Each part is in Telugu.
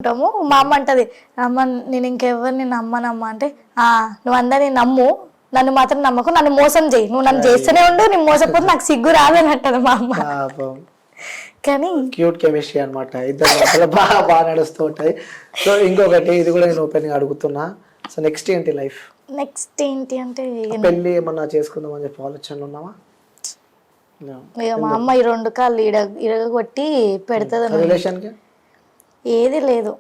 ఉంటాము. మా అమ్మ అంటది, అమ్మ నేను ఇంకెవరిని నమ్మనమ్మా అంటే, నువ్వు అందరినీ నమ్ము, నన్ను మాత్రం నమ్మకు, నన్ను మోసం చేయి, నువ్వు నన్ను చేస్తూనే ఉండు, నేను మోసపోతే నాకు సిగ్గు రాదని అంటది మా అమ్మ. కానీ క్యూట్ కెమిస్ట్రీ అనమాట, ఇద్దరు మధ్యలో బాగా నడుస్తూ ఉంటాయి. సో ఇంకొకటి, ఇది కూడా నేను ఓపెన్ గా అడుగుతున్నా, సో నెక్స్ట్ ఏంటి లైఫ్? నెక్స్ట్ ఏంటి అంటే పెళ్లి ఏమన్నా చేసుకుందాం అని చెప్పి ఆలోచనలు ఉన్నావా? ఇక మా అమ్మ ఈ 2 కాళ్ళు ఇరగొట్టి పెడుతుంది. రిలేషన్ కి ఏది లేదు,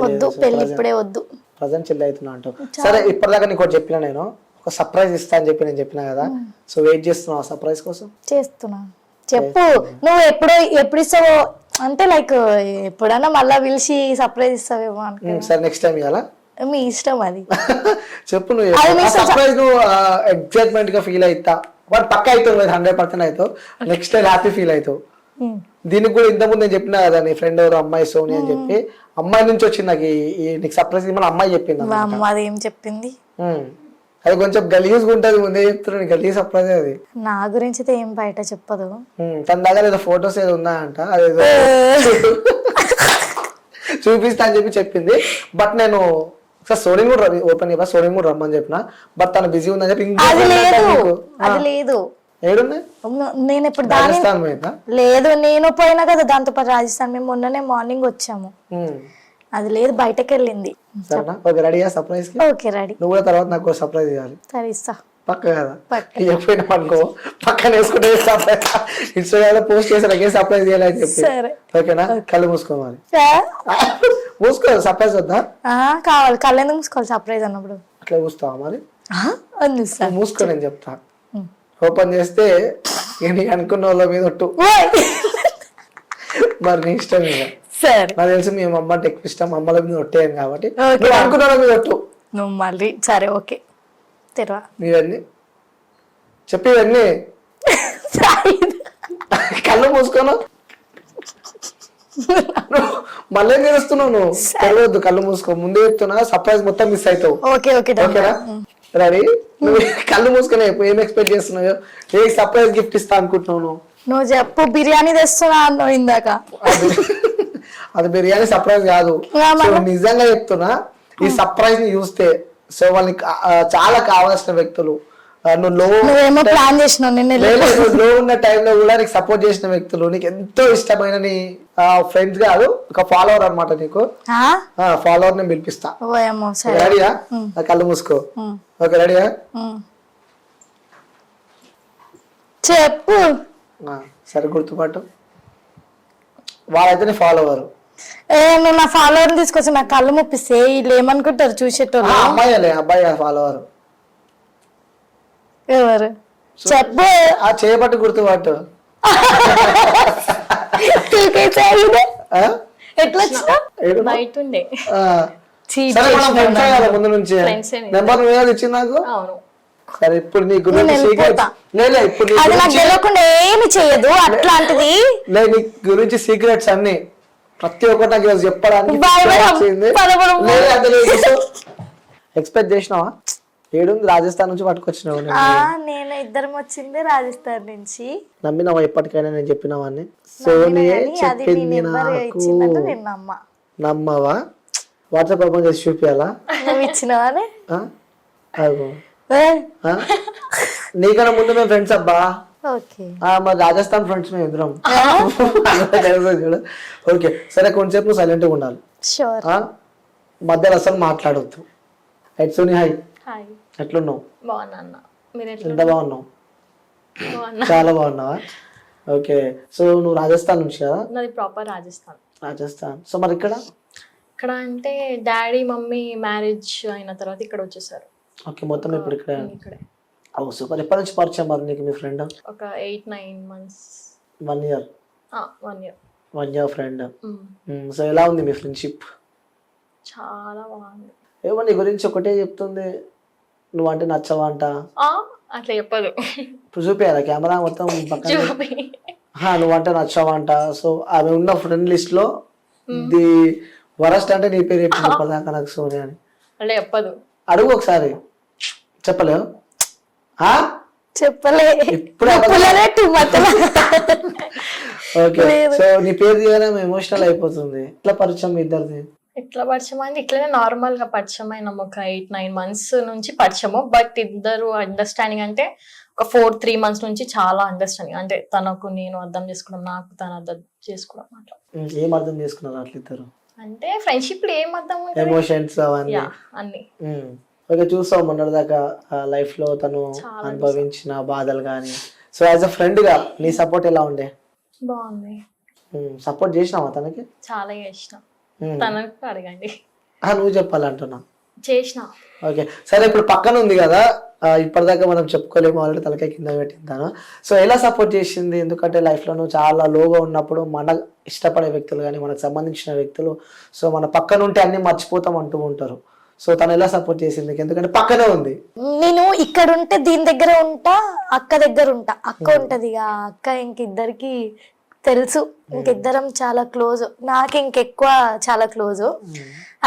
వద్దు పెళ్లి ఇప్పుడే వద్దు, ప్రజెంట్ చిల్ అవుతున్నా అంటావు. సరే, ఇప్పటిదాకా నీకు ఒకటి చెప్పినా, నేను ఒక సర్ప్రైజ్ ఇస్తా అని చెప్పి నేను చెప్పినా కదా, సో వెయిట్ చేస్తున్నావు సర్ప్రైజ్ కోసం? చేస్తున్నా. చెప్పు, నువ్వు ఎప్పుడు ఇస్తావో అంటే, లైక్ ఎప్పుడన్నా మళ్ళా పిలిచి సర్ప్రైజ్ ఇస్తావేమో అనుకో. సరే, నెక్స్ట్ టైం ఇవ్వాలా? మీ ఇష్టం అది. చెప్పు, నువ్వు సర్ప్రైజ్ నువ్వు ఎక్సైట్మెంట్ గా ఫీల్ అవుతా, వాడు పక్క అవుతావు, 100% అవుతావు, నెక్స్ట్ టైం హ్యాపీ ఫీల్ అవుతావు. దీనికి కూడా ఇంతకుముందు నేను చెప్పినా కదా, నీ ఫ్రెండ్ ఎవరు అమ్మాయి సోని అని చెప్పి, అమ్మాయి నుంచి వచ్చింది నాకు నీకు సర్ప్రైజ్ మన అమ్మాయి చెప్పింది. అది ఏం చెప్పింది? అది కొంచెం గలీజ్ ఉంటది, ముందే చెప్తున్నాను, గలీజ్ సర్ప్రైజ్ అది. నా గురించి అయితే ఏం బయట చెప్పదు. తన దగ్గర ఏదో ఫొటోస్ ఏదో ఉన్నాయంట, అదేదో చూపిస్తా అని చెప్పి చెప్పింది. బట్ నేను సోనీ కూడా ఓపెన్ చెప్పా, సోనీ కూడా రమ్మని చెప్పిన, బట్ తను బిజీ ఉందని చెప్పి అది లేదు. ఏడుంది? నేను ఇప్పుడు రాజస్థాన్ లేదు, నేను పోయినా కదా దాంతో పాటు రాజస్థాన్. మేము మొన్ననే మార్నింగ్ వచ్చాము. అది లేదు, బయటకు వెళ్ళింది. రెడీయా సర్ప్రైజ్ కి? Okay ready. నువ్వు కూడా తర్వాత నాకు సర్ప్రైజ్ ఇవ్వాలి. సరే ఇస్తా. పక్క కదా, ఎప్పుడైనా అనుకో పక్కన వేసుకుంటే ఇన్స్టాగ్రామ్ పోస్ట్ చేసి నాకే సర్ప్రైజ్ చేయాలని చెప్పి, ఓకేనా? కళ్ళు మూసుకోవాలి. మూసుకో, సర్ప్రైజ్ వద్దా? కావాలి. కళ్ళు ఎందుకు మూసుకోవాలి సర్ప్రైజ్ అన్నప్పుడు? అట్లా చూస్తావా మరి? మూసుకో, నేను చెప్తా. ఓపెన్ చేస్తే అనుకున్న వాళ్ళ మీద ఒట్టు, మరి నీ ఇష్టం. నాకు తెలిసి మీ అమ్మ అంటే ఎక్కువ ఇష్టం, అమ్మల మీద ఒట్టేయను కాబట్టి అనుకున్న వాళ్ళ మీద ఒట్టు నువ్వు మళ్ళీ. సరే ఓకే, తెరవా. నీవన్నీ చెప్పేవన్నీ కళ్ళు మూసుకోను, మళ్ళీ తెలుస్తున్నావు నువ్వు. తెలియవద్దు, కళ్ళు మూసుకో, ముందే చెప్తున్నా, సర్ప్రైజ్ మొత్తం మిస్ అవుతావు. ఓకేనా? రెడీ? నువ్వు కళ్ళు మూసుకునే ఏం ఎక్స్పెక్ట్ చేస్తున్నావు? ఏ సర్ప్రైజ్ గిఫ్ట్ ఇస్తా అనుకుంటున్నావు? నువ్వు చెప్పు. బిర్యానీ తెస్తున్నా అన్నావు ఇందాక. అది బిర్యానీ సర్ప్రైజ్ కాదు, నిజంగా చెప్తున్నా. ఈ సర్ప్రైజ్ ని చూస్తే సో వాళ్ళకి చాలా కావాల్సిన వ్యక్తులు, నువ్వేమో ప్లాన్ చేసినావు, లో ఉన్న టైంలో కూడా నీకు సపోర్ట్ చేసిన వ్యక్తులు, నీకు ఎంతో ఇష్టమైన నీ ఫ్రెండ్స్ కాదు, ఒక ఫాలోవర్ అనమాట. నీకు ఫాలోవర్ నేను పిలిపిస్తా. రెడీయా? కళ్ళు మూసుకో. ఓకే, రెడీయా? చెప్పు. సరే, గుర్తుపట్టు. వాళ్ళైతే నీ ఫాలోవర్. నువ్వు నా ఫాలోవర్ తీసుకొచ్చి నా కళ్ళు ముప్పిస్తే వీళ్ళు ఏమనుకుంటారు చూసేటోళ్ళు? అబ్బాయి ఫాలోవర్ ఎవరు? చెప్పు. ఆ చేయబట్టి గుర్తుపట్టు. ముందు నుంచి నెంబర్ ఇచ్చింది నాకు. సరే, ఇప్పుడు నీ గురించి ఏమి చేయదు అట్లాంటిది. నీ గురించి సీక్రెట్స్ అన్ని ప్రతి ఒక్కటి నాకు చెప్పడానికి ఎక్స్పెక్ట్ చేసినావా? ఏడుంది? రాజస్థాన్ నుంచి పట్టుకొచ్చినావు. నేను ఇద్దరం వచ్చింది రాజస్థాన్ నుంచి. నమ్మినావా ఎప్పటికైనా నేను చెప్పినావాన్ని? సోనియే చెప్పింది నాకు. నమ్మవా? వాట్సాప్ ఓపెన్ చేసి చూపియాలా? నువ్వు ఇచ్చినవానే? నీకన్నా ముందు మేము ఫ్రెండ్స్ అబ్బా. మరి రాజస్థాన్ ఫ్రెండ్స్ మేము ఇద్దరం. ఓకే, సరే, కొంచెంసేపు నువ్వు సైలెంట్ గా ఉండాలి, మధ్యలో అసలు మాట్లాడవద్దు. Right Soni, hi. ఎట్లున్నావు? ఎంత బాగున్నావు? చాలా బాగున్నావా? ఓకే, సో నువ్వు రాజస్థాన్ నుంచి కదా? నాది ప్రాపర్ రాజస్థాన్. సో మరి ఇక్కడ అంటే డాడీ మమ్మీ మ్యారేజ్ అయిన తర్వాత ఇక్కడ వచ్చేసారు. ఓకే, మొత్తం ఇప్పుడు ఇక్కడే. ఓ సూపర్. ఎప్పటి నుంచి పరిచయం మరి నీకు మీ ఫ్రెండ్? ఒక 8-9 months. 1 year. 1 year friend. So ఎలా ఉంది మీ ఫ్రెండ్షిప్? చాలా బాగుంది. ఏమో నీ గురించి ఒకటే చెప్తుంది, నువ్వంటే నచ్చవా అంట. అట్లా చెప్పదు. ఇప్పుడు చూపించాలా కెమెరా మొత్తం పక్కన? నువ్వంటే నచ్చవా అంట. సో ఆమె ఉన్న ఫ్రెండ్ లిస్ట్ లో ది వరస్ట్ అంటే నీ పేరు చెప్పింది ఇప్పటిదాకా నాకు, సోని అని. అట్లా చెప్పదు. అడుగు ఒకసారి. చెప్పలేవు? చెప్పలే. ఓకే, సో నీ పేరు తీయగానే ఎమోషనల్ అయిపోతుంది. ఎట్లా పరిచయం మీ ఇద్దరిది? ఎట్లా పరిచయం అంటే ఇట్లనే నార్మల్ గా పరిచయం అయినాం ఒక 8-9 months నుంచి పరిచయము. బట్ ఇద్దరు అండర్స్టాండింగ్ అంటే ఒక 4-3 months నుంచి చాలా అండర్స్టాండింగ్. అంటే తనకు నేను అర్థం చేసుకోవడం, నాకు తను అర్థం చేసుకోవడం అట్లా. ఏం అర్థం చేసుకున్నారు అట్లా ఇద్దరు? అంటే ఫ్రెండ్షిప్ లో ఏం అర్థం ఉంటుంది? ఎమోషన్స్ అవన్నీ. యా, అన్ని. ఓకే, చూస్తాం మొన్నటిదాకా లైఫ్ లో తను అనుభవించిన బాధలు కానీ. సో యాజ్ అ ఫ్రెండ్ గా నీ సపోర్ట్ ఎలా ఉండే? బాగుంది. సపోర్ట్ చేసినావా తనకి? చాలా చేసిన. తనకు అడగండి. నువ్వు చెప్పాలంటున్నా. చేసిన. ఓకే సరే, ఇప్పుడు పక్కన ఉంది కదా, ఇప్పటిదాకా మనం చెప్పుకోలేము, ఆల్రెడీ తలకాయ కింద పెట్టిందాను. సో ఎలా సపోర్ట్ చేసింది? ఎందుకంటే లైఫ్లో నువ్వు చాలా లోగా ఉన్నప్పుడు మన ఇష్టపడే వ్యక్తులు కానీ మనకు సంబంధించిన వ్యక్తులు సో మన పక్కన ఉంటే అన్ని మర్చిపోతాం అంటూ ఉంటారు. సో తను ఎలా సపోర్ట్ చేసింది? ఎందుకంటే పక్కనే ఉంది. నేను ఇక్కడ ఉంటే దీని దగ్గర ఉంటా, అక్క దగ్గర ఉంటా. అక్క ఉంటది ఇక, అక్క ఇంకిద్దరికి తెలుసు, ఇంకిద్దరం చాలా క్లోజ్. నాకు ఇంకెక్కువ చాలా క్లోజ్.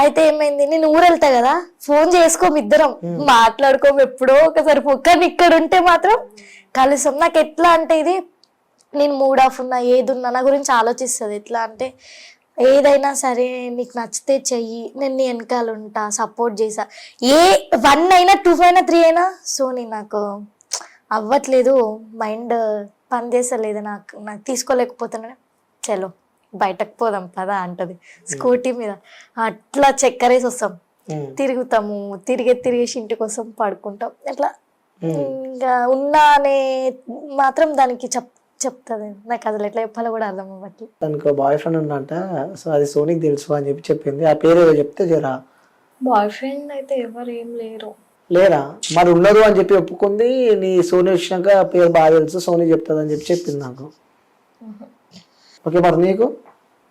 అయితే ఏమైంది, నేను ఊరు వెళ్తా కదా, ఫోన్ చేసుకోము, ఇద్దరం మాట్లాడుకోము, ఎప్పుడో ఒకసారి. కానీ ఇక్కడ ఉంటే మాత్రం కలుస్తాం. నాకు ఎట్లా అంటే ఇది, నేను మూడ్ ఆఫ్ ఉన్నా ఏదున్నా నా గురించి ఆలోచిస్తుంది. ఎట్లా అంటే ఏదైనా సరే నీకు నచ్చితే చెయ్యి, నేను నీ వెనకాల ఉంటా, సపోర్ట్ చేసా. 1 అయినా 2 అయినా 3 అయినా. సో నేను నాకు అవ్వట్లేదు, మైండ్ పని చేస్తలేదు, నాకు తీసుకోలేకపోతున్నా. చలో బయటకు పోదాం పదా అంటది స్కూటీ మీద. అట్లా చక్కరేసి వస్తాం, తిరుగుతాము, తిరిగేసి ఇంటికి వస్తాం, పడుకుంటాం. అట్లా ఇంకా ఉన్నా అనే మాత్రం దానికి చెప్తుంది. నాకు అసలు ఎట్లా చెప్పాలో కూడా అర్థం అవ్వట్లేదు. తనకు బాయ్ ఫ్రెండ్ ఉందంట, సో అది సోనీకి తెలుసు అని చెప్పి చెప్పింది. ఆ పేరు ఏదో చెప్తే జరా. బాయ్ ఫ్రెండ్ అయితే ఎవరు ఏం లేరు. లేరా? మరి ఉన్నారు అని చెప్పి ఒప్పుకుంది. నీ సోనీ వచ్చినాక పేరు బాగా తెలుసు, సోనీ చెప్తుంది అని చెప్పి చెప్పింది నాకు. ఓకే, మరి నీకు?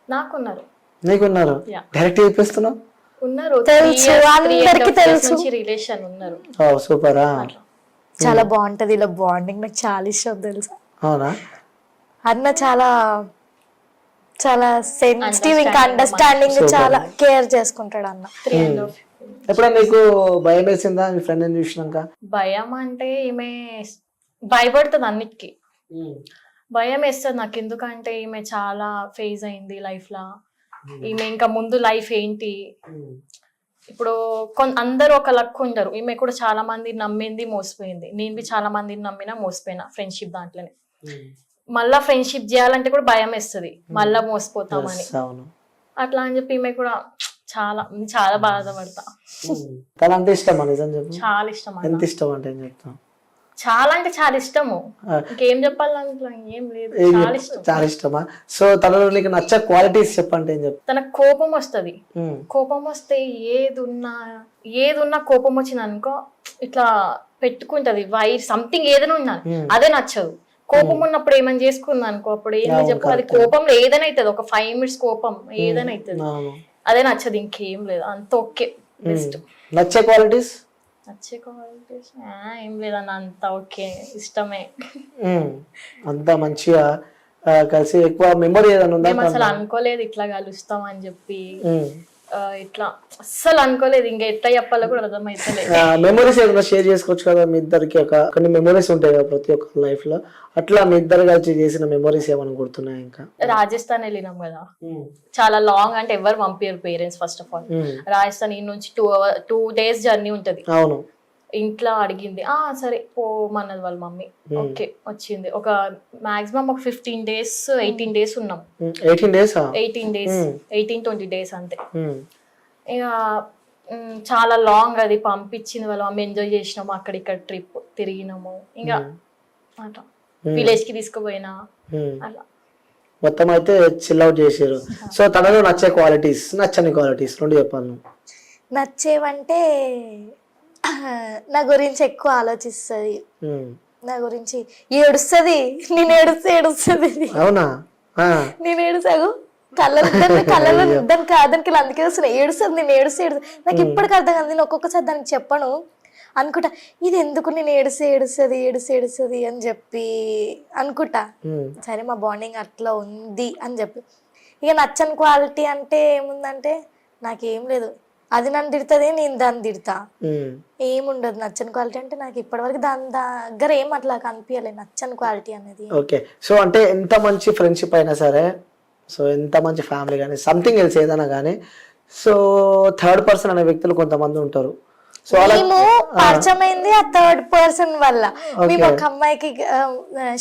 నాకున్నారు. నీకున్నారు? డైరెక్ట్ చెప్పేస్తున్నావు? ఉన్నారు, తెలుసు, అందరికి తెలుసు. రిలేషన్ ఉన్నారు. సూపరా, చాలా బాగుంటది ఇలా బాండింగ్. నాకు చాలా ఇష్టం తెలుసా. అవునా? అన్న చాలా చాలా సెన్సిటివ్, ఇంకా అండర్స్టాండింగ్, చాలా కేర్ చేసుకుంటాడు అన్న. ఎప్పుడైనా నీకు భయం వేసిందా మీ ఫ్రెండ్ చూసినాక? భయం అంటే ఈమె భయపడుతుంది అన్నిటికీ. భయం వేస్తుంది నాకు, ఎందుకంటే ఈమె చాలా ఫేజ్ అయింది లైఫ్ లా. ఈమె ఇంకా ముందు లైఫ్ ఏంటి, ఇప్పుడు అందరూ ఒక లక్ ఉండరు. ఈమె కూడా చాలా మంది నమ్మింది, మోసపోయింది. నేను చాలా మందిని నమ్మినా మోసపోయినా ఫ్రెండ్షిప్ దాంట్లోనే. మళ్ళా ఫ్రెండ్షిప్ చేయాలంటే కూడా భయం వేస్తుంది, మళ్ళా మోసపోతామని. అట్లా అని చెప్పి ఈమె కూడా చాలా చాలా బాధపడతా. తనంటే ఇష్టమా? నిజం చెప్పు. చాలా ఇష్టం. ఎంత ఇష్టం అంటే ఏం చెప్తాం? చాలా అంటే చాలా ఇష్టము, ఇంకేం చెప్పాలంటే ఏం లేదు. చాలా ఇష్టం. చాలా ఇష్టమా? సో తనలో నీకు నచ్చే క్వాలిటీస్ చెప్పంటే ఏం చెప్తా? తనకు కోపం వస్తుంది. కోపం వస్తే ఏదున్నా కోపం వచ్చింది అనుకో ఇట్లా పెట్టుకుంటది, వైర్ సంథింగ్ ఏదైనా ఉన్నా అదే నచ్చదు. కోపం ఉన్నప్పుడు ఏమైనా చేసుకుంది అనుకో, అప్పుడు ఏంది చెప్పు, అది కోపంలో ఏదైనా అవుతుంది. ఒక 5 minutes కోపం ఏదైనా అవుతుంది, అదే నచ్చదు, ఇంకేం లేదు. అంత ఓకే, బెస్ట్. నచ్చే క్వాలిటీస్? నచ్చే క్వాలిటీస్ ఏం లేదన్న, అంత ఓకే, ఇష్టమే. అంత మంచిగా కలిసి ఎక్కువ మెమరీ ఏదైనా ఉందా? మేము అసలు అనుకోలేదు ఇట్లా కలుస్తాం అని చెప్పి, ఇట్లా అస్సలు అనుకోలేదు. ఇంకా ఎట్లా చెప్పాలో కూడా అర్థమైతలేదు. మెమరీస్ ఏదైనా షేర్ చేసుకోవచ్చు కదా మీ ఇద్దరికి? కొన్ని మెమరీస్ ఉంటాయి కదా ప్రతి ఒక్క లైఫ్ లో, అట్లా మీ ఇద్దరు కలిసి చేసిన మెమరీస్ ఏమైనా గుర్తున్నాయి? ఇంకా రాజస్థాన్ వెళ్ళినాం కదా, చాలా లాంగ్, అంటే ఎవరు పంపారు parents. First of all Rajasthan ఈ నుంచి 2 days జర్నీ ఉంటది. అవును. ఇంట్లో అడిగింది, సరే పోమన్నది వాళ్ళ మమ్మీ. ఓకే, వచ్చింది. ఒక మాక్సిమం ఒక 15 days 18 days ఉన్నాం. 18 days 18-20 days అంతే. ఇక చాలా లాంగ్, అది పంపించింది వాళ్ళ మమ్మీ. ఎంజాయ్ చేసినాము, అక్కడిక్కడ ట్రిప్ తిరిగినాము. ఇంకా అట్లా విలేజ్ కి తీసుకుపోయినా, అలా మొత్తం అయితే చిల్ అవుట్ చేసారు. సో తనలో నచ్చే క్వాలిటీస్, నచ్చని క్వాలిటీస్ రెండు చెప్పాను. నచ్చేవంటే నా గురించి ఎక్కువ ఆలోచిస్తుంది, నా గురించి ఏడుస్తుంది. నేను ఏడుస్తుంది. అవునా? నేను ఏడుసాగు కళ్ళలో ఇద్దరు కాదానికి అందుకే వస్తున్నాయి. ఏడుస్తుంది, నేను ఏడుస్తే నాకు ఇప్పటికి అర్థం కాదు. నేను ఒక్కొక్కసారి దానికి చెప్పను అనుకుంటా, ఇది ఎందుకు నేను ఏడుస్తుంది అని చెప్పి అనుకుంటా. సరే మా బాండింగ్ అట్లా ఉంది అని చెప్పి. ఇక నచ్చని క్వాలిటీ అంటే ఏముందంటే నాకేం లేదు, అది నన్ను తిడుతుంది, నేను దాన్ని తిడతా, ఏముండదు. నచ్చని క్వాలిటీ అంటే నాకు ఇప్పటివరకు దాని దగ్గర ఏం అట్లా కనిపించలేదు నచ్చని క్వాలిటీ అనేది. ఓకే, సో అంటే ఎంత మంచి ఫ్రెండ్షిప్ అయినా సరే, సో ఎంత మంచి ఫ్యామిలీ కానీ సంథింగ్ ఎల్స్ ఏదైనా కానీ, సో థర్డ్ పర్సన్ అనే వ్యక్తులు కొంతమంది ఉంటారు. సో అలా మేము పరిచయం అయింది ఆ థర్డ్ పర్సన్ వల్ల. మేము ఒక అమ్మాయికి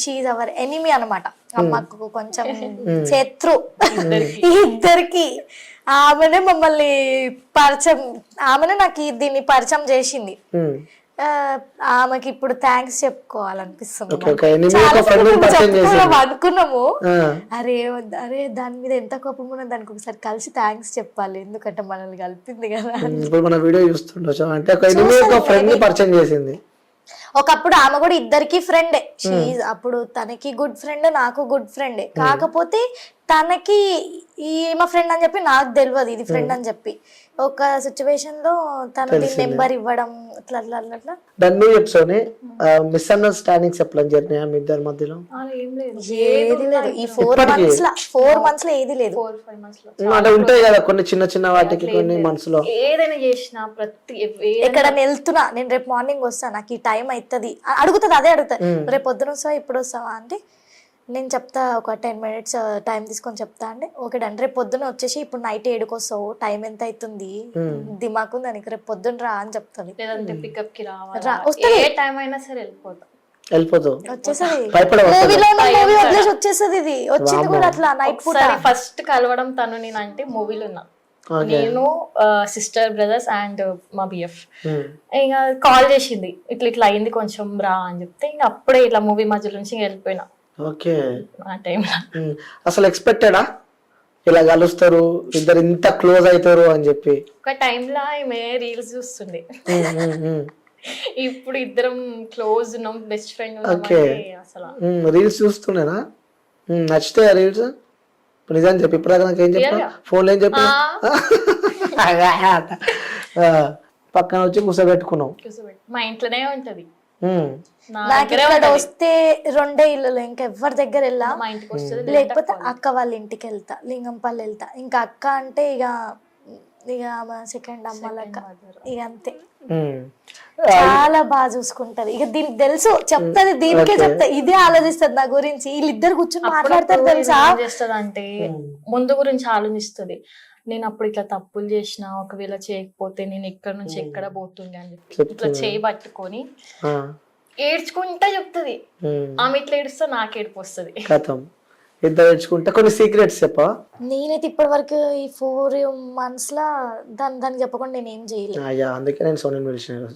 షీఈ్ అవర్ ఎనిమి అనమాట, అమ్మకు కొంచెం శత్రు ఇద్దరికి. ఆమెనే మమ్మల్ని పరిచయం, ఆమెనే నాకు దీన్ని పరిచయం చేసింది. ఆమెకి ఇప్పుడు థ్యాంక్స్ చెప్పుకోవాలనిపిస్తుంది. అనుకున్నాము అరే అరే దాని మీద ఎంత కోపం ఉన్నది, దానికి ఒకసారి కలిసి థ్యాంక్స్ చెప్పాలి, ఎందుకంటే మనల్ని కలిపింది కదా. ఇప్పుడు మన వీడియో చూస్తుండొచ్చు అంటే ఒక ఫ్రెండ్ పరిచయం చేసింది. ఒకప్పుడు ఆమె కూడా ఇద్దరికి ఫ్రెండే. అప్పుడు తనకి గుడ్ ఫ్రెండ్, నాకు గుడ్ ఫ్రెండే. కాకపోతే తనకి ఈమె ఫ్రెండ్ అని చెప్పి నాకు తెలియదు ఇది ఫ్రెండ్ అని చెప్పి. ఒక సిచ్యువేషన్ లో తను నెంబర్ ఇవ్వడం అట్లా అట్లా అట్లా దాన్ని చెప్తాను. మిస్అండర్స్టాండింగ్స్ ఎప్పుడు జరిగినాయా మీ ఇద్దరి మధ్యలో? ఏది లేదు ఈ 4 months లో ఏది లేదు. అంటే ఉంటాయి కదా కొన్ని చిన్న చిన్న వాటికి కొన్ని మనసులో ఏదైనా చేసినా ప్రతి ఎక్కడ వెళ్తున్నా నేను రేపు మార్నింగ్ వస్తాను, నాకు ఈ టైం అవుతుంది అడుగుతుంది, అదే అడుగుతుంది. రేపు పొద్దున వస్తావా ఇప్పుడు వస్తావా అంటే నేను చెప్తా ఒక 10 minutes టైం తీసుకొని చెప్తా అంటే ఓకే డండి. రేపు పొద్దున వచ్చేసి ఇప్పుడు నైట్ 7కి వస్తావు, టైం ఎంత అవుతుంది, దిమాకు దానికి రేపు పొద్దున రా అని చెప్తుంది. లేదంటే పికప్ కి రావాలి, ఏ టైం అయినా సరే వెళ్ళిపోతావు వచ్చేసది. మూవీ వదిలేసి వచ్చేసది. ఇది వచ్చింది కూడా అట్లా నైట్ పూట. ఫస్ట్ కలవడం తను నేను అంటే మూవీలో ఉన్నా నేను, సిస్టర్ బ్రదర్స్ అండ్ మా బిఎఫ్. ఇంకా కాల్ చేసింది ఇట్లా ఇట్లా అయింది కొంచెం రా అని చెప్తే ఇంకా అప్పుడే ఇట్లా మూవీ మధ్యలో నుంచి వెళ్ళిపోయినా. ఓకే ఆ టైంలో అసలు ఎక్స్పెక్టెడా ఇలా కలుస్తారు ఇద్దరు ఇంత క్లోజ్ అవుతారు అని చెప్పి? ఒక టైంలో ఆమె రీల్స్ చూస్తుండే, ఇప్పుడు ఇద్దరం క్లోజ్ ఉన్నాం, బెస్ట్ ఫ్రెండ్ అసలు రీల్స్ చూస్తున్నానా? నచ్చితే రీల్స్ నిజం చెప్పి ఇప్పుడు నాకు ఏం చెప్పా ఫోన్ ఏం చెప్పి పక్కన వచ్చి కూర్చోబెట్టుకున్నావు. మా ఇంట్లోనే ఉంటది. నాకు ఇక్కడ వస్తే 2 ఇళ్ళు, ఇంకా ఎవరి దగ్గర వెళ్ళా. లేకపోతే అక్క వాళ్ళ ఇంటికి వెళ్తా, లింగంపల్లి వెళ్తా. ఇంకా అక్క అంటే ఇక సెకండ్ అమ్మ లెక్క ఇక అంతే. చాలా బాగా చూసుకుంటది. ఇక దీనికి తెలుసు చెప్తాది, దీనికే చెప్తా, ఇదే ఆలోచిస్తుంది నా గురించి. వీళ్ళిద్దరు కూర్చొని మాట్లాడతారు తెలుసా. చేస్తుంది అంటే ముందు గురించి ఆలోచిస్తుంది. నేను అప్పుడు ఇట్లా తప్పులు చేసిన, ఒకవేళ చేయకపోతే నేను ఇక్కడ నుంచి ఎక్కడ పోతుండే అని చెప్పి ఇట్లా చేయి పట్టుకొని ఏడ్చుకుంటా చెప్తుంది. ఆమె ఇట్లా ఏడుస్తా నాకు ఏడుపు వస్తుంది. ఇద్దరు ఏడ్చుకుంటా. కొన్ని సీక్రెట్స్ చెప్పా. నేనైతే ఇప్పటి వరకు ఈ 4 months లా దాన్ని చెప్పకుండా నేను ఏం చేయలేదు. అందుకే నేను సోనియా పిలిచిన.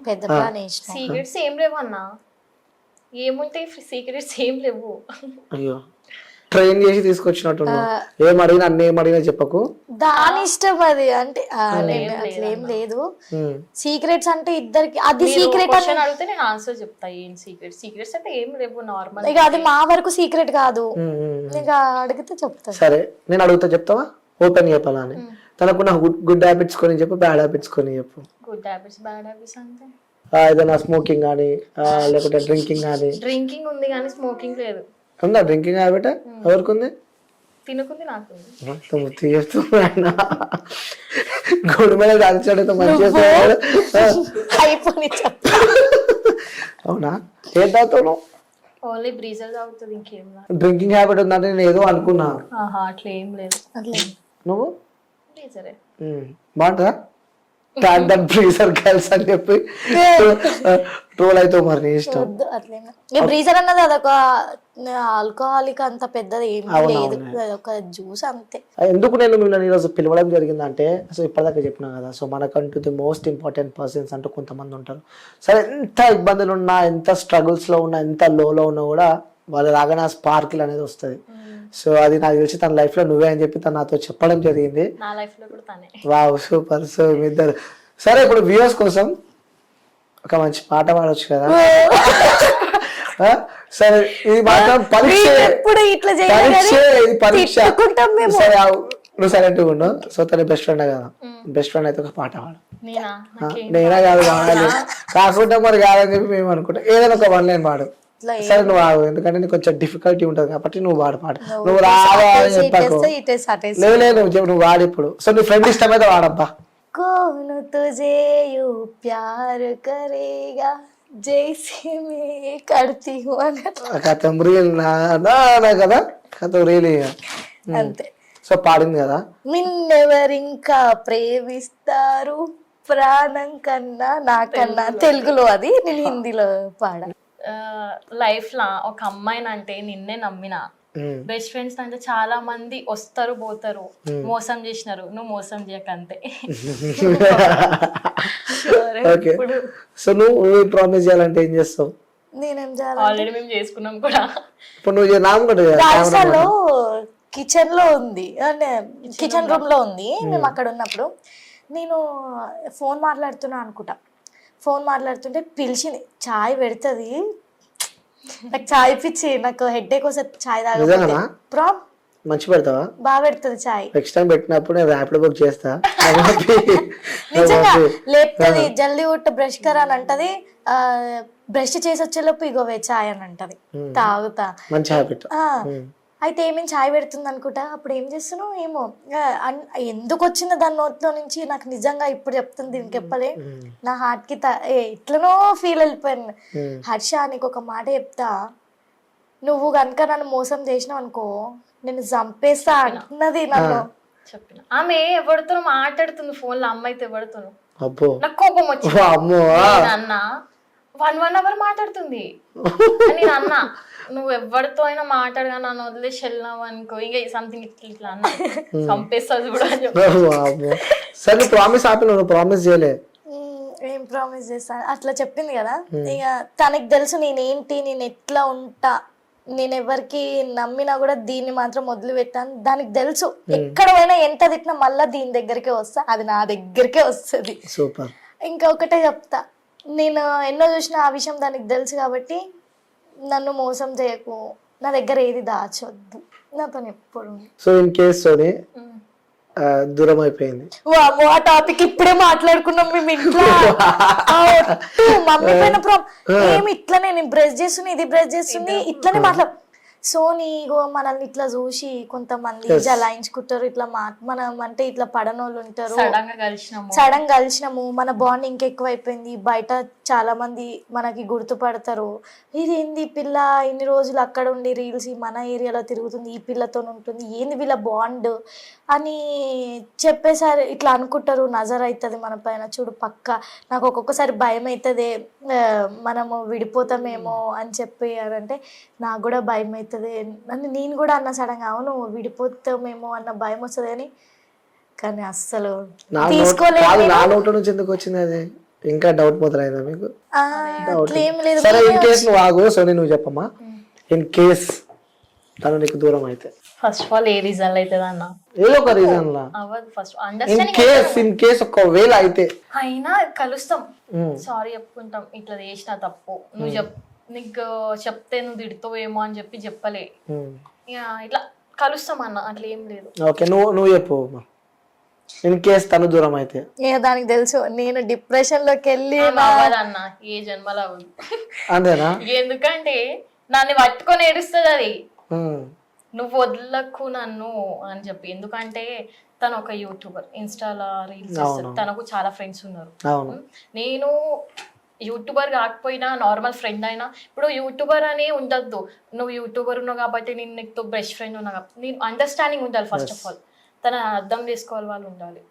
పెద్ద ప్లాన్ వేసిన. సీక్రెట్స్ ఏం లేవు అన్న, ఏముంటాయి సీక్రెట్స్ ఏం లేవు. అయ్యో ట్రైన్ చేసి తీసుకొచ్చినట్టు ఏం అడిగినా అన్ని ఏం అడిగినా చెప్పకు, దాని ఇష్టం అది. అంటే అట్లేం లేదు. సీక్రెట్స్ అంటే ఇద్దరికి అది సీక్రెట్ అని అడిగితే నేను ఆన్సర్ చెప్తా. ఏం సీక్రెట్స్ అంటే ఏం లేవు, నార్మల్. ఇక అది మా వరకు సీక్రెట్ కాదు, ఇక అడిగితే చెప్తా. సరే నేను అడుగుతా చెప్తావా? ఓపెన్ చెప్పాలా అని. తనకున్న గుడ్ హ్యాబిట్స్ కొని చెప్పు, బ్యాడ్ హ్యాబిట్స్ కొని చెప్పు. గుడ్ హ్యాబిట్స్ బ్యాడ్ హ్యాబిట్స్ అంటే ఏదైనా స్మోకింగ్ కానీ లేకపోతే డ్రింకింగ్ కానీ. డ్రింకింగ్ ఉంది కానీ స్మోకింగ్ లేదు. ఉందా డ్రింకింగ్ హ్యాబిట్? ఎవరికి ఉంది? తినకుంది నాకుంది. గోడు మీద దాల్చాడు మంచిగా. అవునా? ఏం తాగుతావు? ఓన్లీ బ్రీజర్ తాగుతుంది, ఇంకేం. డ్రింకింగ్ హ్యాబిట్ ఉందంటే నేను ఏదో అనుకున్నా. అట్లా ఏం లేదు. నువ్వు బ్రీజరే బాగుంటుందా? బ్రీజర్ గర్ల్స్ అని చెప్పి ట్రోల్ అయితే మరి నీ ఇష్టం. బ్రీజర్ అన్నది అదొక ఆల్కహాలిక్, అంత పెద్దది ఏం లేదు, ఒక జ్యూస్ అంతే. ఎందుకు నేను మిమ్మల్ని ఈరోజు పిలవడం జరిగిందంటే, సో ఇప్పటిదాకా చెప్పినా కదా, సో మనకంటూ ది మోస్ట్ ఇంపార్టెంట్ పర్సన్స్ అంటూ కొంతమంది ఉంటారు. సరే ఎంత ఇబ్బందులు ఉన్నా, ఎంత స్ట్రగుల్స్ లో ఉన్నా, ఎంత లోలో ఉన్నా కూడా వాళ్ళ రాగానే ఆ స్పార్కిల్ అనేది వస్తుంది. సో అది నాకు తెలిసి తన లైఫ్ లో నువ్వే అని చెప్పి తను నాతో చెప్పడం జరిగింది. Wow super. సో మీ ఇద్దరు సరే ఇప్పుడు వ్యూవర్స్ కోసం ఒక మంచి పాట పాడొచ్చు కదా. సరే ఇది మాత్రం పరీక్ష, ఇది పరీక్ష. సరే నువ్వు సైలెంట్గా ఉండు. సో తన బెస్ట్ ఫ్రెండ్ కదా, బెస్ట్ ఫ్రెండ్ అయితే ఒక పాట పాడు. నేనా కాదు కావాలి కాకుండా మరి కాదని చెప్పి మేము అనుకుంటాం. ఏదైనా ఒక 1 line పాడు. సరే నువ్వు ఆగు, ఎందుకంటే నీకు కొంచెం డిఫికల్టీ ఉంటుంది కాబట్టి నువ్వు పాడు. నువ్వు రావాలి చెప్పాకు. లేదు నువ్వు వాడు ఇప్పుడు. సో నీ ఫ్రెండ్ ఇష్టమైతే వాడబ్బా. కోను తుజే యూ ప్యార్ కరేగా జైసే మే కర్తీ హూ కథం రియల్ నా కదా, కథం రియల్ అంతే. సో పాడింది కదా. నిన్నెవరింకా ప్రేమిస్తారు ప్రాణం కన్నా నాకన్నా, తెలుగులో అది, నేను హిందీలో పాడా. లైఫ్ లా ఒక అమ్మాయిని అంటే నిన్నే నమ్మిన, బెస్ట్ ఫ్రెండ్స్ అంటే చాలా మంది వస్తారు పోతారు, మోసం చేసినారు, నువ్వు మోసం చేయకంతే. ఓకే, సో నువ్వు ప్రామిస్ చేయాలంటే ఏం చేస్తావు? నేనేం చేయాలి? ఆల్రెడీ మేము చేసుకున్నాం కూడా. ఇప్పుడు నువ్వు నాకు కూడా రాజస్థాన్ లో కిచెన్ లో ఉంది, అంటే కిచెన్ రూమ్ లో ఉంది. మేము అక్కడ ఉన్నప్పుడు నేను ఫోన్ మాట్లాడుతున్నా అనుకుంటా, ఫోన్ మాట్లాడుతుంటే పిలిచింది, చాయ్ పెడుతుంది. నాకు చాయ్ పిచ్చి, నాకు హెడ్ఏక్ వస్తే చాయ్ తాగకపోతే. ప్రామ్ మంచి పెడతావా? బాగా పెడుతుంది చాయ్. నెక్స్ట్ టైం పెట్టినప్పుడు నేను ర్యాపిడో బుక్ చేస్తా. నిజంగా లేపుతుంది, జల్దీ ఉట్టు బ్రష్ కరా అని అంటది. బ్రష్ చేసి వచ్చేలోపు ఇగోవే చాయ్ అని అంటది, తాగుతా. మంచి హ్యాబిట్. అయితే ఏమేమి చాయ్ పెడుతుంది అనుకుంటా. అప్పుడు ఏం చేస్తున్నావు ఏమో, ఎందుకు వచ్చిందో దాని నోట్లో నుంచి నాకు నిజంగా ఇప్పుడు చెప్తుంది, దీనికి చెప్పలే. నా హార్ట్ కి ఇట్లనో ఫీల్ వెళ్ళిపోయాను. హర్ష నీకు ఒక మాట చెప్తా, నువ్వు కనుక నన్ను మోసం చేసినావు అనుకో నేను చంపేస్తా అన్నది నన్ను. చెప్పిన ఆమె ఎవరితో మాట్లాడుతుంది ఫోన్ లో, అమ్మాయితో ఎవరితో. అబ్బో, నాకు కోపం వచ్చింది. అన్న 1 hour మాట్లాడుతుంది. నేను అన్నా నువ్వు ఎవరితో అయినా మాట్లాడగా నన్ను వదిలేసి వెళ్ళినావు అనుకో, ఇంకా సంథింగ్ ఇట్లా అన్న చంపేస్తుంది కూడా అని చెప్పి. సరే ప్రామిస్ ఆపి, నువ్వు ప్రామిస్ చేయలే. ఏం ప్రామిస్ చేస్తాను అట్లా చెప్పింది కదా. ఇక తనకి తెలుసు నేనేంటి, నేను ఎట్లా ఉంటా, నేను ఎవరికి నమ్మినా కూడా దీన్ని మాత్రం వదిలిపెట్టాను. దానికి తెలుసు ఎక్కడ పోయినా ఎంత తిట్టినా మళ్ళా దీని దగ్గరికే వస్తా, అది నా దగ్గరికే వస్తుంది. సూపర్. ఇంకా ఒకటే చెప్తా, నేను ఎన్నో చూసిన ఆ విషయం దానికి తెలుసు కాబట్టి నన్ను మోసం చేయకు, నా దగ్గర ఏది దాచొద్దు, నాతో ఎప్పుడు. సో ఇన్ కేస్ సోని దూరం అయిపోయింది, ఆ టాపిక్ ఇప్పుడే మాట్లాడుకున్నాం మేము ఇంట్లో. మమ్మీ పైన ఏమి ఇట్లనే నేను బ్రష్ చేస్తుంది, ఇది బ్రష్ చేస్తుంది, ఇట్లనే మాట్లాడు. సోని ఇగో మనల్ని ఇట్లా చూసి కొంతమంది జలాయించుకుంటారు, ఇట్లా మనం అంటే ఇట్లా పడనోళ్ళు ఉంటారు. సడన్ కలిసినాము, మన బాండ్ ఇంకెక్కువ అయిపోయింది, బయట చాలా మంది మనకి గుర్తుపడతారు. ఇది ఏంది పిల్ల ఇన్ని రోజులు అక్కడ ఉండి రీల్స్ మన ఏరియాలో తిరుగుతుంది, ఈ పిల్లతో ఉంటుంది, ఏంది వీళ్ళ బాండ్ అని చెప్పేసారి ఇట్లా అనుకుంటారు. నజర్ అవుతుంది మన పైన. చూడు పక్క నాకు ఒక్కొక్కసారి భయం అవుతుంది, మనము విడిపోతామేమో అని చెప్పి అంటే నాకు కూడా భయం అవుతుంది అని నేను కూడా అన్న సడన్గా, అవును విడిపోతామేమో అన్న భయం వస్తుంది అని, కానీ అస్సలు తీసుకోలేదు. నా నోట నుంచి ఎందుకు వచ్చింది అది? ఇంకా డౌట్ మొదలైందా మీకు? అట్లేం లేదు. సరే ఇన్ కేస్ నువ్వు ఆగు సోని, నువ్వు చెప్పమ్మా. ఇన్ కేస్ తను నీకు దూరం అయితే first of all A reason అవుతుంది అన్న, ఏదో ఒక reason law. First in case ఒకవేళ అయితే అయినా కలుస్తాం, సారీ చెప్పుకుంటాం, ఇట్లా చేసిన తప్పు నువ్వు నీకు చెప్తే నువ్వు తిడుతావేమో అని చెప్పి చెప్పలే, ఇట్లా కలుస్తాం అన్న, అట్లా ఏం లేదు. ఓకే, నువ్వు చెప్పు. ఇన్ కేస్ తను దూరం అయితే దానికి తెలుసు నేను డిప్రెషన్ లోకి వెళ్ళి అన్న ఏ జన్మలో అంతేనా? ఎందుకంటే నన్ను పట్టుకొని ఏడుస్తుంది అది, నువ్వు వదలకు నన్ను అని చెప్పి. ఎందుకంటే తను ఒక యూట్యూబర్, ఇన్స్టాలో రీల్స్ చేస్తారు, తనకు చాలా ఫ్రెండ్స్ ఉన్నారు. నేను యూట్యూబర్ కాకపోయినా నార్మల్ ఫ్రెండ్ అయినా, ఇప్పుడు యూట్యూబర్ అని ఉండద్దు, నువ్వు యూట్యూబర్ ఉన్నావు కాబట్టి నేను నీకు బెస్ట్ ఫ్రెండ్ ఉన్నా కాబట్టి నేను అండర్స్టాండింగ్ ఉండాలి. ఫస్ట్ ఆఫ్ ఆల్ తన అర్థం చేసుకోవాలి, వాళ్ళు ఉండాలి.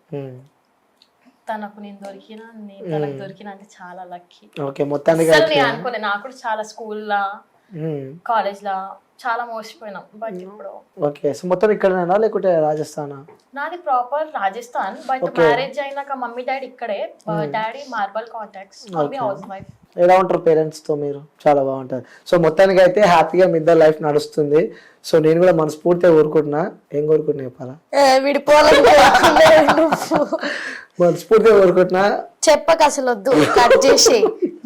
తనకు నేను దొరికినా, తనకు దొరికినా అంటే చాలా లక్కీ. నేను అనుకోలే, నాకు కూడా చాలా స్కూల్లో కాలేజ్ లా చాలా మోసపోయినాం. బట్ ఇప్పుడు ఓకే. సో మొత్తం ఇక్కడనేనా లేకుంటే రాజస్థానా? నాది ప్రాపర్ రాజస్థాన్, బట్ మ్యారేజ్ అయినాక మమ్మీ డాడీ ఇక్కడే. Daddy marble contacts, mummy house wife. ఎలా ఉంటారు పేరెంట్స్ తో మీరు? చాలా బాగుంటారు. సో మొత్తానికి అయితే హ్యాపీగా మీ ఇద్దరు లైఫ్ నడుస్తుంది. సో నేను కూడా మనస్ఫూర్తిగా కోరుకుంటున్నా. ఏం కోరుకుంటున్నా చెప్పాలా? మనస్ఫూర్తిగా కోరుకుంటున్నా. చెప్పక అసలు వద్దు, కట్ చేసి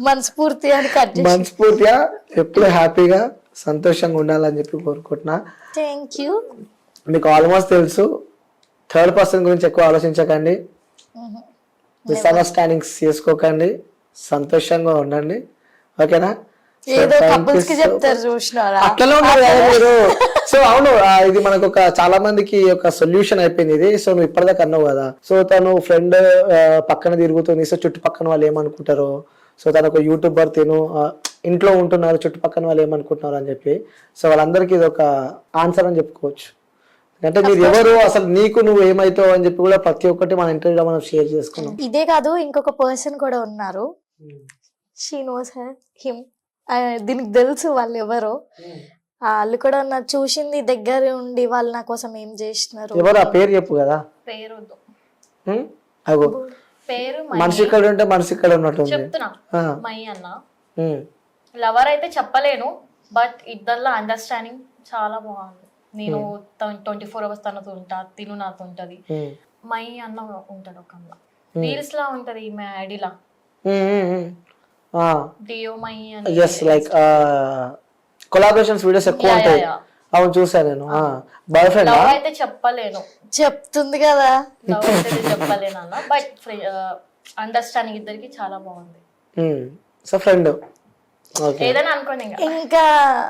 మనస్ఫూర్తి అని కట్ చేసి మనస్ఫూర్తిగా ఎప్పుడు హ్యాపీగా సంతోషంగా ఉండాలని చెప్పి కోరుకుంటున్నా. Thank you. మీకు ఆల్మోస్ట్ తెలుసు, థర్డ్ పర్సన్ గురించి ఎక్కువ ఆలోచించకండి, మిస్అండర్స్టాండింగ్స్ చేసుకోకండి, సంతోషంగా ఉండండి. ఓకేనా? ఏదో కపుల్స్ కి చెప్తారు చూసినారా, అట్లనే ఉన్నారు కదా మీరు. సో అవును, ఇది మనకు ఒక చాలా మందికి ఒక సొల్యూషన్ అయిపోయింది ఇది. సో నువ్వు ఇప్పటిదాకా అన్నావు కదా, సో తను ఫ్రెండ్ పక్కన తిరుగుతుంది, సో చుట్టుపక్కన వాళ్ళు ఏమనుకుంటారో, సో తను ఒక యూట్యూబర్, తిను ఇంట్లో ఉంటున్నారు, చుట్టుపక్కన వాళ్ళు ఏమనుకుంటున్నారు అని చెప్పి. సో వాళ్ళందరికీ ఇది ఒక ఆన్సర్ అని చెప్పుకోవచ్చు. అంటే మీరు ఎవరు అసలు నీకు నువ్వు ఏమైతావు అని చెప్పి కూడా ప్రతి ఒక్కటి మన ఇంటర్వ్యూలో మనం షేర్ చేసుకున్నాం. ఇదే కాదు ఇంకొక పర్సన్ కూడా ఉన్నారు, షీ నోస్ హిమ్, దీనికి తెలుసు వాళ్ళు ఎవరో. వాళ్ళు కూడా నా చూసింది దగ్గర ఉండి వాళ్ళు నా కోసం ఏం చేసినారు. ఎవరు ఆ పేరు చెప్పు కదా. పేరు అగో పేరు మనిషి ఇక్కడ ఉంటే మనిషి ఇక్కడ ఉన్నట్టు చెప్తున్నా. మై అన్న లవర్ అయితే చెప్పలేను, బట్ ఇద్దరిలో అండర్స్టాండింగ్ చాలా బాగుంది. నేను 24 hours తనతో ఉంటా, తిను నాతో ఉంటది. మై అన్న ఉంటాడు ఒక అన్న, రీల్స్ లా ఉంటది ఈమె ఐడిలా డియో మై అని. ఎస్ లైక్ కొలాబరేషన్స్ వీడియోస్ ఎక్కువ ఉంటాయి. అవును చూసాను నేను. బాయ్ ఫ్రెండ్ లవ్ అయితే చెప్పలేను, చెప్తుంది కదా. లవ్ అయితే చెప్పలేను అన్న, బట్ అండర్స్టాండింగ్ ఇద్దరికి చాలా బాగుంది. సో ఫ్రెండ్ ఏదైనా అనుకోండి ఇంకా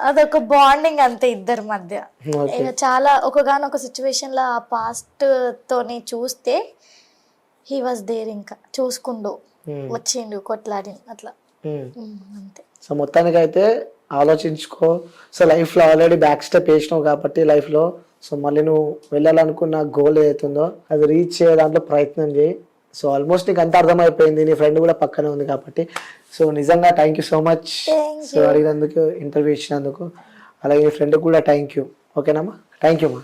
అదొక బాండింగ్ అంతే ఇద్దరి మధ్య. ఇక చాలా ఒకగానొక సిచ్యువేషన్ లో ఆ పాస్ట్ తోని చూస్తే హీ వాజ్ దేర్, ఇంకా చూసుకుండు వచ్చిండు కొట్లాడి అట్లా అంతే. సో మొత్తానికి అయితే ఆలోచించుకో. సో లైఫ్ లో ఆల్రెడీ బ్యాక్ స్టెప్ వేసినావు కాబట్టి లైఫ్ లో, సో మళ్ళీ నువ్వు వెళ్ళాలనుకున్న గోల్ ఏదైతుందో అది రీచ్ చేయ దాంట్లో ప్రయత్నం చేయి. సో ఆల్మోస్ట్ నీకు అంత అర్థమైపోయింది, నీ ఫ్రెండ్ కూడా పక్కనే ఉంది కాబట్టి. సో నిజంగా thank you so much. So అడిగినందుకు, ఇంటర్వ్యూ ఇచ్చినందుకు, అలాగే నీ ఫ్రెండ్ కూడా థ్యాంక్ యూ. ఓకేనమ్మా, థ్యాంక్ యూ అమ్మా.